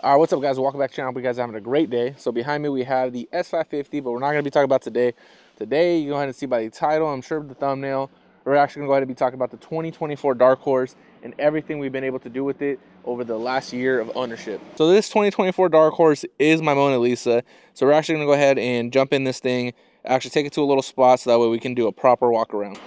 All right, what's up, guys? Welcome back to the channel. Hope you guys are having a great day. So behind me we have the S550, but we're not going to be talking about today. Today, you go ahead and see by the title, I'm sure, of the thumbnail, we're actually going to go ahead and be talking about the 2024 Dark Horse and everything we've been able to do with it over the last year of ownership. So this 2024 Dark Horse is my Mona Lisa. So we're actually going to go ahead and jump in this thing, actually take it to a little spot so that way we can do a proper walk around.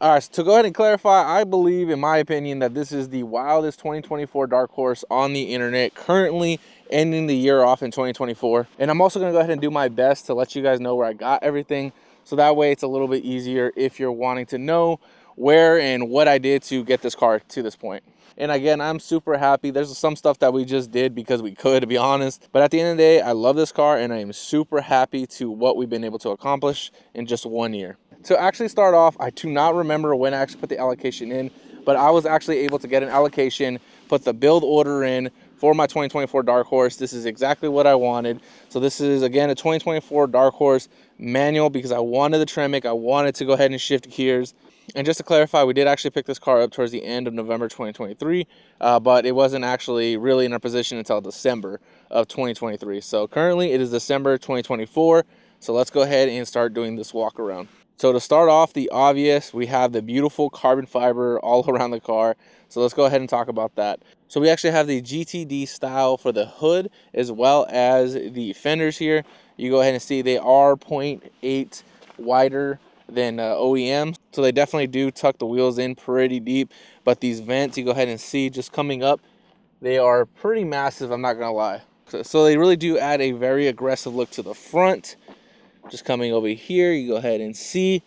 All right, so to go ahead and clarify, I believe, in my opinion, that this is the wildest 2024 Dark Horse on the internet, currently ending the year off in 2024. And I'm also going to go ahead and do my best to let you guys know where I got everything, so that way it's a little bit easier if you're wanting to know where and what I did to get this car to this point. And again, I'm super happy. There's some stuff that we just did because we could, to be honest. But at the end of the day, I love this car and I am super happy to what we've been able to accomplish in just 1 year. To actually start off, I do not remember when I actually put the allocation in, but I was actually able to get an allocation, put the build order in for my 2024 Dark Horse. This is exactly what I wanted. So this is, again, a 2024 Dark Horse manual because I wanted the Tremec. I wanted to go ahead and shift gears. And just to clarify, we did actually pick this car up towards the end of November 2023, but it wasn't actually really in our position until December of 2023. So currently it is December 2024. So let's go ahead and start doing this walk around. So to start off, the obvious, we have the beautiful carbon fiber all around the car. So let's go ahead and talk about that. So we actually have the GTD style for the hood as well as the fenders here. You go ahead and see they are 0.8 wider than OEM. So they definitely do tuck the wheels in pretty deep. But these vents, you go ahead and see just coming up, they are pretty massive, I'm not going to lie. So they really do add a very aggressive look to the front. Just coming over here, you go ahead and see.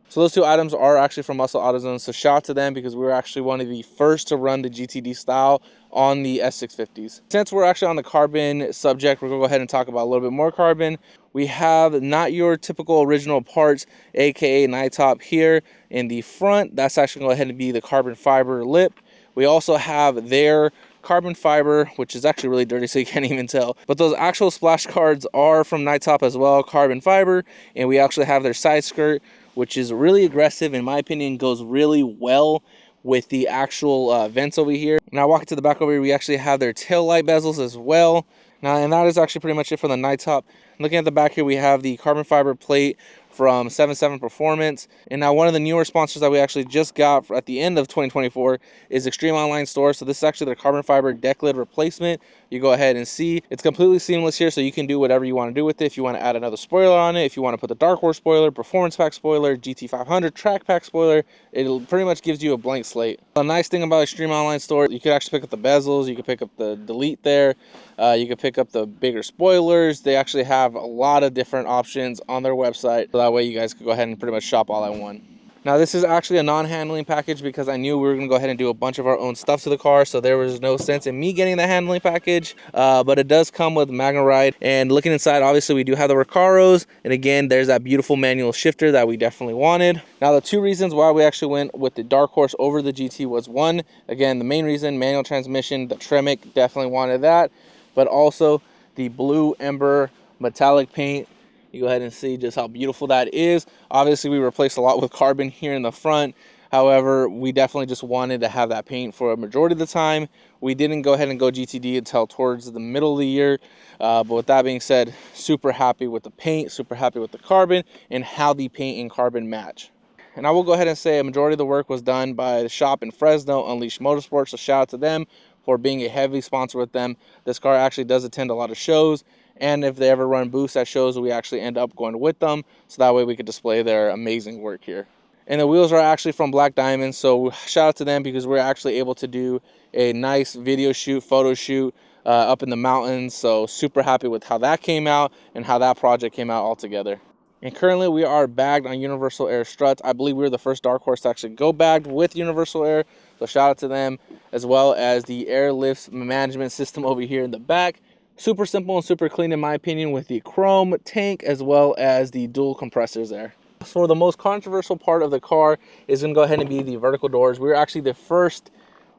So those two items are actually from Muscle AutoZone, so shout out to them because we were actually one of the first to run the GTD style on the S650s. Since we're actually on the carbon subject, we're gonna go ahead and talk about a little bit more carbon. We have not your typical original parts, aka night top here in the front. That's actually going to go ahead and be the carbon fiber lip. We also have their carbon fiber, which is actually really dirty, so you can't even tell. But those actual splash guards are from night top as well, carbon fiber. And we actually have their side skirt, which is really aggressive, in my opinion, goes really well with the actual vents over here. Now walking to the back over here, we actually have their tail light bezels as well. Now, and that is actually pretty much it for the night top. Looking at the back here, we have the carbon fiber plate from 77 Performance. And now one of the newer sponsors that we actually just got at the end of 2024 is Extreme Online Store. So this is actually the carbon fiber deck lid replacement. You go ahead and see it's completely seamless here, so you can do whatever you want to do with it. If you want to add another spoiler on it, if you want to put the Dark Horse spoiler, Performance Pack spoiler, GT500 Track Pack spoiler, it pretty much gives you a blank slate. The nice thing about Extreme Online Store, you could actually pick up the bezels, you could pick up the delete there, you could pick up the bigger spoilers. They actually have a lot of different options on their website, so that way you guys could go ahead and pretty much shop all at one. Now this is actually a non-handling package because I knew we were going to go ahead and do a bunch of our own stuff to the car, so there was no sense in me getting the handling package, but it does come with MagnaRide. And looking inside, obviously we do have the Recaros, and again there's that beautiful manual shifter that we definitely wanted. Now the two reasons why we actually went with the Dark Horse over the GT was, one, again, the main reason, manual transmission, the Tremec, definitely wanted that, but also the blue ember metallic paint. You go ahead and see just how beautiful that is. Obviously we replaced a lot with carbon here in the front, however we definitely just wanted to have that paint for a majority of the time. We didn't go ahead and go GTD until towards the middle of the year, but with that being said, super happy with the paint, super happy with the carbon and how the paint and carbon match. And I will go ahead and say a majority of the work was done by the shop in Fresno, Unleashed Motorsports, so shout out to them for being a heavy sponsor with them. This car actually does attend a lot of shows, and if they ever run booths at shows, we actually end up going with them, so that way we could display their amazing work here. And the wheels are actually from Black Diamond, so shout out to them because we're actually able to do a nice video shoot, photo shoot up in the mountains. So super happy with how that came out and how that project came out altogether. And currently we are bagged on Universal Air struts. I believe we were the first Dark Horse to actually go bagged with Universal Air, so shout out to them, as well as the airlift management system over here in the back. Super simple and super clean in my opinion, with the chrome tank as well as the dual compressors there. So the most controversial part of the car is going to go ahead and be the vertical doors. We were actually the first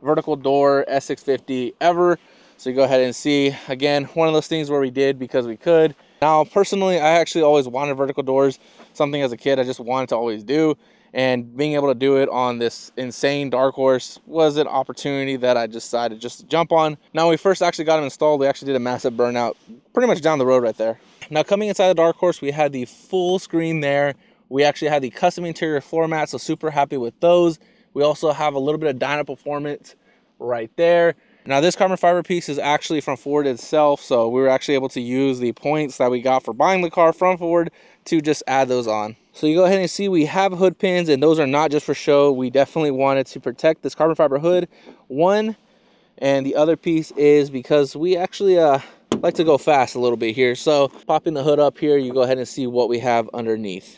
vertical door S650 ever. So you go ahead and see, again, one of those things where we did because we could. Now, personally, I actually always wanted vertical doors, something as a kid I just wanted to always do. and being able to do it on this insane dark horse was an opportunity that I decided just to jump on. Now, when we first actually got them installed, we actually did a massive burnout pretty much down the road right there. Now, coming inside the dark horse, we had the full screen there. We actually had the custom interior floor mat, so super happy with those. We also have a little bit of dyno performance right there. Now, this carbon fiber piece is actually from Ford itself, so we were actually able to use the points that we got for buying the car from Ford to just add those on. So you go ahead and see we have hood pins, and those are not just for show. We definitely wanted to protect this carbon fiber hood, one, and the other piece is because we actually like to go fast a little bit here. So popping the hood up here, you go ahead and see what we have underneath.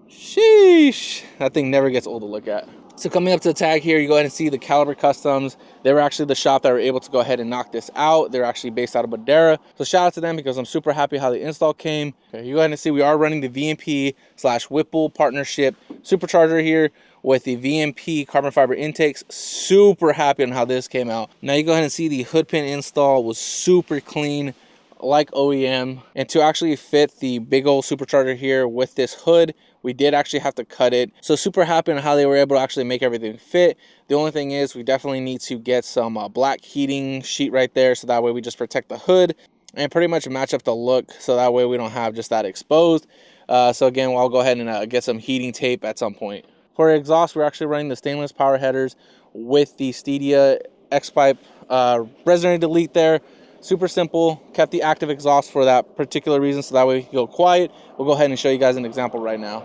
Sheesh, that thing never gets old to look at. So coming up to the tag here, you go ahead and see the Caliber Customs. They were actually the shop that were able to go ahead and knock this out. They're actually based out of Madera. So shout out to them because I'm super happy how the install came. Okay, you go ahead and see we are running the VMP/Whipple partnership supercharger here with the VMP carbon fiber intakes. Super happy on how this came out. Now you go ahead and see the hood pin install was super clean, like OEM. And to actually fit the big old supercharger here with this hood, we did actually have to cut it. So super happy on how they were able to actually make everything fit. The only thing is we definitely need to get some black heating sheet right there, so that way we just protect the hood and pretty much match up the look, so that way we don't have just that exposed. So again, I'll go ahead and get some heating tape at some point. For exhaust, we're actually running the stainless power headers with the Stedia X-Pipe resonator delete there. Super simple, kept the active exhaust for that particular reason, so that way we can go quiet. We'll go ahead and show you guys an example right now.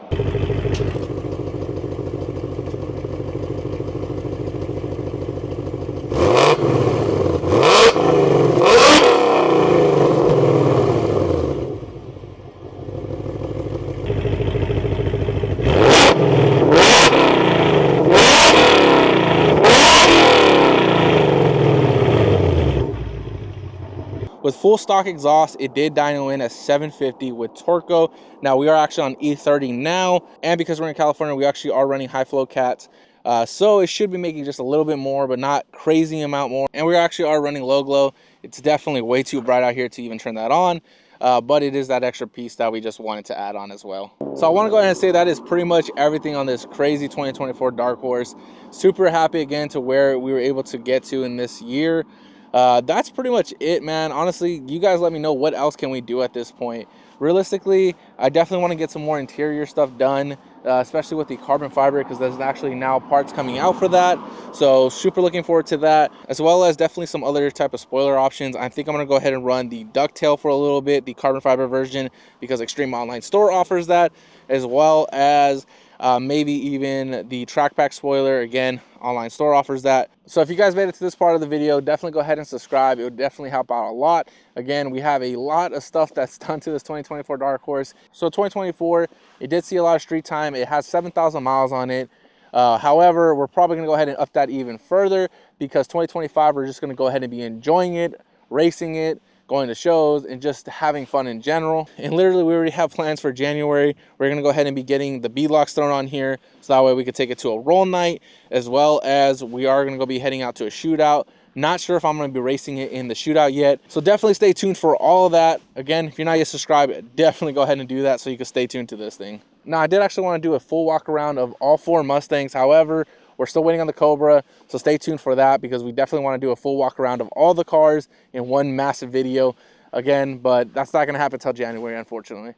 With full stock exhaust, it did dyno in at 750 with Torco. Now we are actually on E30 now, and because we're in California, we actually are running high flow cats. So it should be making just a little bit more, but not crazy amount more. And we actually are running low glow. It's definitely way too bright out here to even turn that on. But it is that extra piece that we just wanted to add on as well. So I want to go ahead and say that is pretty much everything on this crazy 2024 Dark Horse. Super happy again to where we were able to get to in this year. That's pretty much it, man. Honestly, you guys let me know what else can we do at this point. Realistically, I definitely want to get some more interior stuff done, especially with the carbon fiber, because there's actually now parts coming out for that. So super looking forward to that, as well as definitely some other type of spoiler options. I think I'm going to go ahead and run the ducktail for a little bit, the carbon fiber version, because Extreme Online Store offers that, as well as maybe even the track pack spoiler. Again, Online Store offers that. So if you guys made it to this part of the video, definitely go ahead and subscribe. It would definitely help out a lot. Again, we have a lot of stuff that's done to this 2024 Dark Horse. So 2024, it did see a lot of street time. It has 7,000 miles on it. However, we're probably going to go ahead and up that even further, because 2025, we're just going to go ahead and be enjoying it, racing it, going to shows, and just having fun in general. And literally, we already have plans for January. We're going to go ahead and be getting the beadlocks thrown on here, so that way we could take it to a roll night, as well as we are going to go be heading out to a shootout. Not sure if I'm going to be racing it in the shootout yet, so definitely stay tuned for all of that. Again, if you're not yet subscribed, definitely go ahead and do that so you can stay tuned to this thing. Now, I did actually want to do a full walk around of all 4 Mustangs. However, we're still waiting on the Cobra, so stay tuned for that, because we definitely want to do a full walk around of all the cars in one massive video again, but that's not going to happen until January, unfortunately.